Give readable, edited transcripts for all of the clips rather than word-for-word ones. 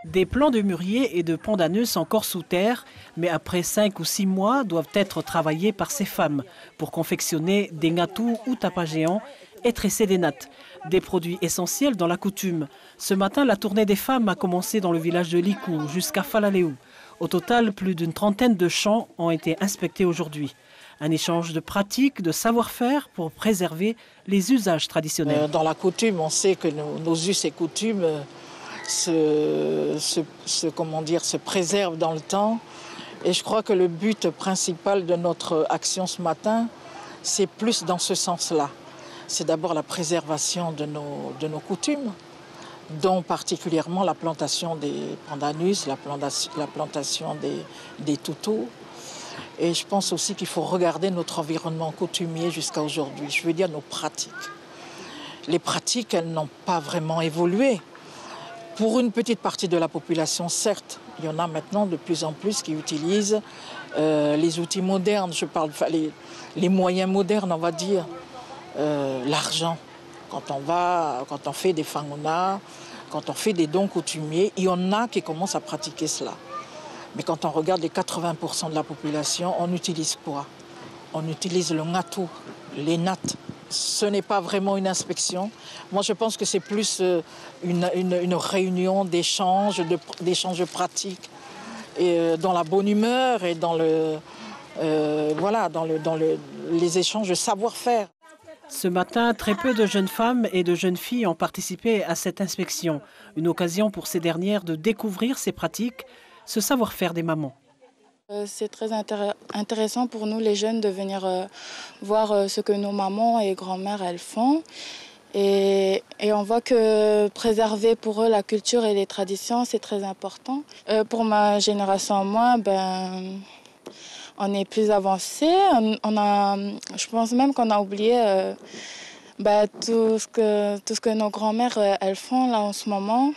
Des plants de mûrier et de pandanus encore sous terre, mais après 5 ou 6 mois, doivent être travaillés par ces femmes pour confectionner des ngatou ou tapas géants et tresser des nattes. Des produits essentiels dans la coutume. Ce matin, la tournée des femmes a commencé dans le village de Likou jusqu'à Falaléou. Au total, plus d'une trentaine de champs ont été inspectés aujourd'hui. Un échange de pratiques, de savoir-faire pour préserver les usages traditionnels. Dans la coutume, on sait que nos us et coutumes se préservent dans le temps. Et je crois que le but principal de notre action ce matin, c'est plus dans ce sens-là. C'est d'abord la préservation de nos coutumes, dont particulièrement la plantation des pandanus, la plantation des toutous. Et je pense aussi qu'il faut regarder notre environnement coutumier jusqu'à aujourd'hui. Je veux dire nos pratiques. Les pratiques, elles n'ont pas vraiment évolué. Pour une petite partie de la population, certes, il y en a maintenant de plus en plus qui utilisent les outils modernes. Je parle les moyens modernes, on va dire. L'argent. Quand on fait des fangonas, quand on fait des dons coutumiers, il y en a qui commencent à pratiquer cela. Mais quand on regarde les 80% de la population, on utilise quoi? On utilise le ngatou, les nattes. Ce n'est pas vraiment une inspection. Moi, je pense que c'est plus une réunion d'échanges pratiques, et dans la bonne humeur et dans les échanges de savoir-faire. Ce matin, très peu de jeunes femmes et de jeunes filles ont participé à cette inspection. Une occasion pour ces dernières de découvrir ces pratiques, ce savoir-faire des mamans. C'est très intéressant pour nous les jeunes de venir voir ce que nos mamans et grand-mères elles font. Et on voit que préserver pour eux la culture et les traditions, c'est très important. Pour ma génération, moi, on est plus avancé. Je pense même qu'on a oublié tout ce que nos grand-mères elles font là en ce moment.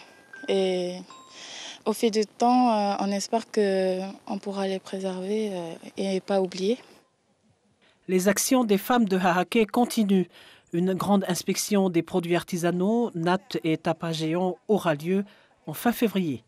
Et au fil du temps, on espère qu'on pourra les préserver et pas oublier. Les actions des femmes de Hahaké continuent. Une grande inspection des produits artisanaux, nattes et tapas géants aura lieu en fin février.